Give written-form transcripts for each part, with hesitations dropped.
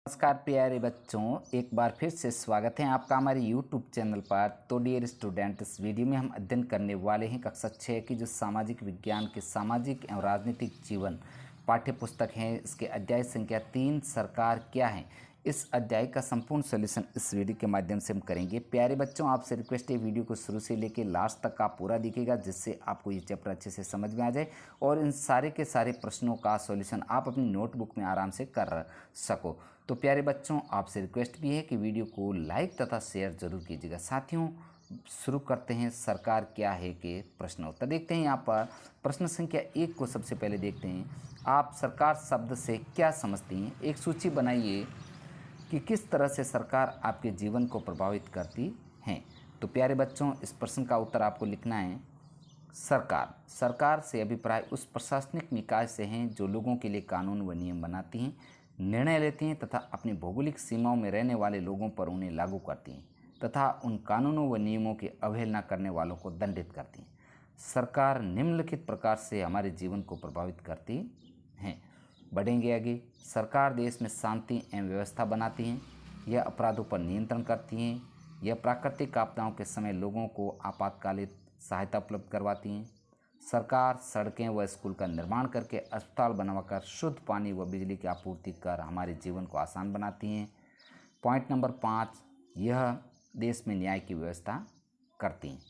नमस्कार प्यारे बच्चों, एक बार फिर से स्वागत है आपका हमारे YouTube चैनल पर। तो डियर स्टूडेंट, इस वीडियो में हम अध्ययन करने वाले हैं कक्षा 6 की जो सामाजिक विज्ञान के सामाजिक एवं राजनीतिक जीवन पाठ्य पुस्तक है। इसके अध्याय संख्या 3 सरकार क्या है। इस अध्याय का संपूर्ण सॉल्यूशन इस वीडियो के माध्यम से हम करेंगे। प्यारे बच्चों, आपसे रिक्वेस्ट है वीडियो को शुरू से लेकर लास्ट तक आप पूरा देखिएगा, जिससे आपको ये चैप्टर अच्छे से समझ में आ जाए और इन सारे के सारे प्रश्नों का सॉल्यूशन आप अपनी नोटबुक में आराम से कर सको। तो प्यारे बच्चों, आपसे रिक्वेस्ट भी है कि वीडियो को लाइक तथा शेयर जरूर कीजिएगा। साथियों, शुरू करते हैं सरकार क्या है के प्रश्न उत्तर। देखते हैं यहाँ पर प्रश्न संख्या 1 को सबसे पहले देखते हैं। आप सरकार शब्द से क्या समझती हैं? एक सूची बनाइए कि किस तरह से सरकार आपके जीवन को प्रभावित करती हैं। तो प्यारे बच्चों, इस प्रश्न का उत्तर आपको लिखना है सरकार। सरकार से अभिप्राय उस प्रशासनिक निकाय से हैं जो लोगों के लिए कानून व नियम बनाती हैं, निर्णय लेती हैं तथा अपनी भौगोलिक सीमाओं में रहने वाले लोगों पर उन्हें लागू करती हैं तथा उन कानूनों व नियमों की अवहेलना करने वालों को दंडित करती हैं। सरकार निम्नलिखित प्रकार से हमारे जीवन को प्रभावित करती हैं। बढ़ेंगे आगे। सरकार देश में शांति एवं व्यवस्था बनाती हैं, यह अपराधों पर नियंत्रण करती हैं, यह प्राकृतिक आपदाओं के समय लोगों को आपातकालीन सहायता उपलब्ध करवाती हैं। सरकार सड़कें व स्कूल का निर्माण करके अस्पताल बनवाकर शुद्ध पानी व बिजली की आपूर्ति कर हमारे जीवन को आसान बनाती हैं। पॉइंट नंबर 5, यह देश में न्याय की व्यवस्था करती हैं।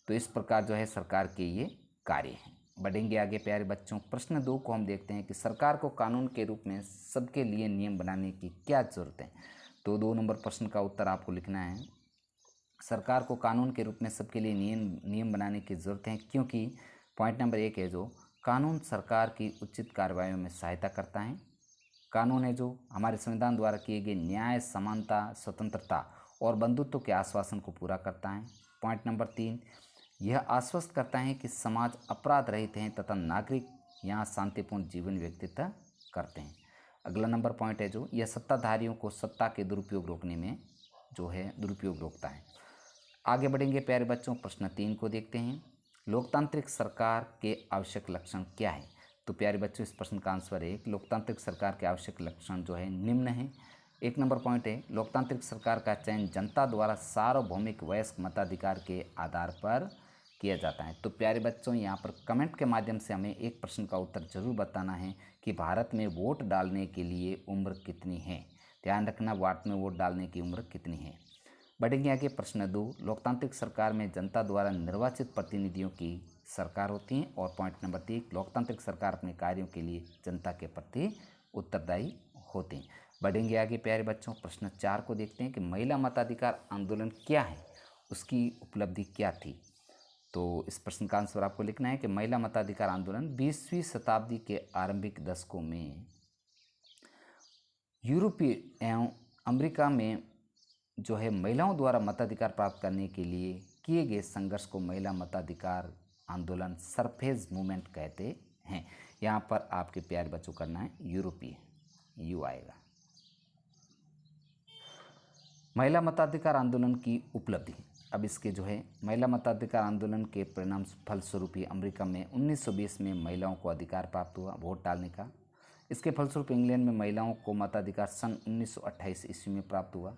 तो इस प्रकार जो है सरकार के ये कार्य हैं। बढ़ेंगे आगे प्यारे बच्चों। प्रश्न 2 को हम देखते हैं कि सरकार को कानून के रूप में सबके लिए नियम बनाने की क्या जरूरत है। तो 2 नंबर प्रश्न का उत्तर आपको लिखना है सरकार को कानून के रूप में सबके लिए नियम बनाने की ज़रूरत है, क्योंकि पॉइंट नंबर 1 है जो कानून सरकार की उचित कार्रवाइयों में सहायता करता है। कानून है जो हमारे संविधान द्वारा किए गए न्याय, समानता, स्वतंत्रता और बंधुत्व के आश्वासन को पूरा करता है। पॉइंट नंबर 3, यह आश्वस्त करता है कि समाज अपराध रहित हैं तथा नागरिक यहाँ शांतिपूर्ण जीवन व्यतीत करते हैं। अगला नंबर पॉइंट है जो यह सत्ताधारियों को सत्ता के दुरुपयोग रोकने में जो है दुरुपयोग रोकता है। आगे बढ़ेंगे प्यारे बच्चों। प्रश्न 3 को देखते हैं। लोकतांत्रिक सरकार के आवश्यक लक्षण क्या है। तो प्यारे बच्चों, इस प्रश्न का आंसर है लोकतांत्रिक सरकार के आवश्यक लक्षण जो है निम्न है। 1 नंबर पॉइंट है लोकतांत्रिक सरकार का चयन जनता द्वारा सार्वभौमिक वयस्क मताधिकार के आधार पर किया जाता है। तो प्यारे बच्चों, यहाँ पर कमेंट के माध्यम से हमें एक प्रश्न का उत्तर जरूर बताना है कि भारत में वोट डालने के लिए उम्र कितनी है। ध्यान रखना, भारत में वोट डालने की उम्र कितनी है। बढ़ेंगे आगे। प्रश्न 2, लोकतांत्रिक सरकार में जनता द्वारा निर्वाचित प्रतिनिधियों की सरकार होती है। और पॉइंट नंबर 3, लोकतांत्रिक सरकार अपने कार्यों के लिए जनता के प्रति उत्तरदायी होते हैं। बढ़ेंगे आगे प्यारे बच्चों। प्रश्न 4 को देखते हैं कि महिला मताधिकार आंदोलन क्या है, उसकी उपलब्धि क्या थी। तो इस प्रश्न का आंसर आपको लिखना है कि महिला मताधिकार आंदोलन 20वीं शताब्दी के आरंभिक दशकों में यूरोपीय एवं अमेरिका में जो है महिलाओं द्वारा मताधिकार प्राप्त करने के लिए किए गए संघर्ष को महिला मताधिकार आंदोलन सरफेज मूवमेंट कहते हैं। यहाँ पर आपके प्यारे बच्चों करना है यूरोपीय, यू आएगा। महिला मताधिकार आंदोलन की उपलब्धि। अब इसके जो है महिला मताधिकार आंदोलन के परिणाम फलस्वरूप ही अमेरिका में 1920 में महिलाओं को अधिकार प्राप्त हुआ वोट डालने का। इसके फलस्वरूप इंग्लैंड में महिलाओं को मताधिकार सन 1928 ईस्वी में प्राप्त हुआ।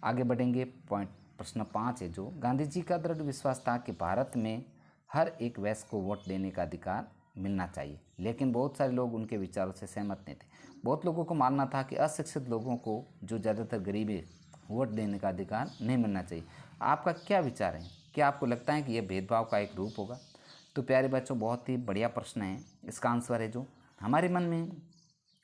आगे बढ़ेंगे। प्रश्न 5 है जो गांधी जी का दृढ़ विश्वास था कि भारत में हर एक वयस्क को वोट देने का अधिकार मिलना चाहिए, लेकिन बहुत सारे लोग उनके विचारों से सहमत नहीं थे। बहुत लोगों को मानना था कि अशिक्षित लोगों को, जो ज़्यादातर गरीब है, वोट देने का अधिकार नहीं मिलना चाहिए। आपका क्या विचार है? क्या आपको लगता है कि यह भेदभाव का एक रूप होगा? तो प्यारे बच्चों, बहुत ही बढ़िया प्रश्न है। इसका आंसर है जो हमारे मन में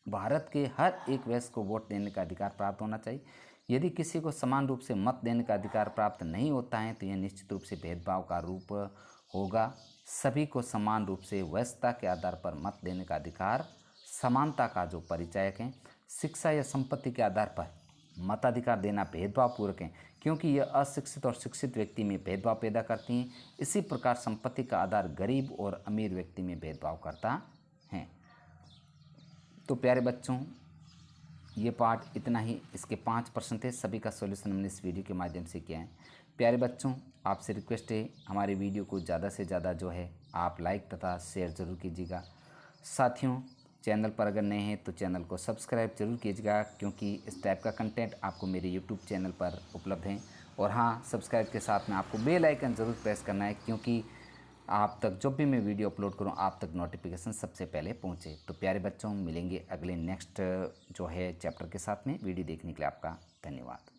भारत के हर एक वयस्क को वोट देने का अधिकार प्राप्त होना चाहिए। यदि किसी को समान रूप से मत देने का अधिकार प्राप्त नहीं होता है तो यह निश्चित रूप से भेदभाव का रूप होगा। सभी को समान रूप से वयस्कता के आधार पर मत देने का अधिकार समानता का जो परिचायक है। शिक्षा या संपत्ति के आधार पर मताधिकार देना भेदभावपूर्वक है, क्योंकि यह अशिक्षित और शिक्षित व्यक्ति में भेदभाव पैदा करती हैं। इसी प्रकार संपत्ति का आधार गरीब और अमीर व्यक्ति में भेदभाव करता है। तो प्यारे बच्चों, ये पार्ट इतना ही। इसके 5 प्रश्न थे, सभी का सॉल्यूशन हमने इस वीडियो के माध्यम से किया है। प्यारे बच्चों, आपसे रिक्वेस्ट है हमारे वीडियो को ज़्यादा से ज़्यादा जो है आप लाइक तथा शेयर ज़रूर कीजिएगा। साथियों, चैनल पर अगर नए हैं तो चैनल को सब्सक्राइब जरूर कीजिएगा, क्योंकि इस टाइप का कंटेंट आपको मेरे यूट्यूब चैनल पर उपलब्ध है। और हाँ, सब्सक्राइब के साथ में आपको बेल आइकन ज़रूर प्रेस करना है, क्योंकि आप तक जब भी मैं वीडियो अपलोड करूं आप तक नोटिफिकेशन सबसे पहले पहुंचे। तो प्यारे बच्चों, मिलेंगे अगले नेक्स्ट जो है चैप्टर के साथ में। वीडियो देखने के लिए आपका धन्यवाद।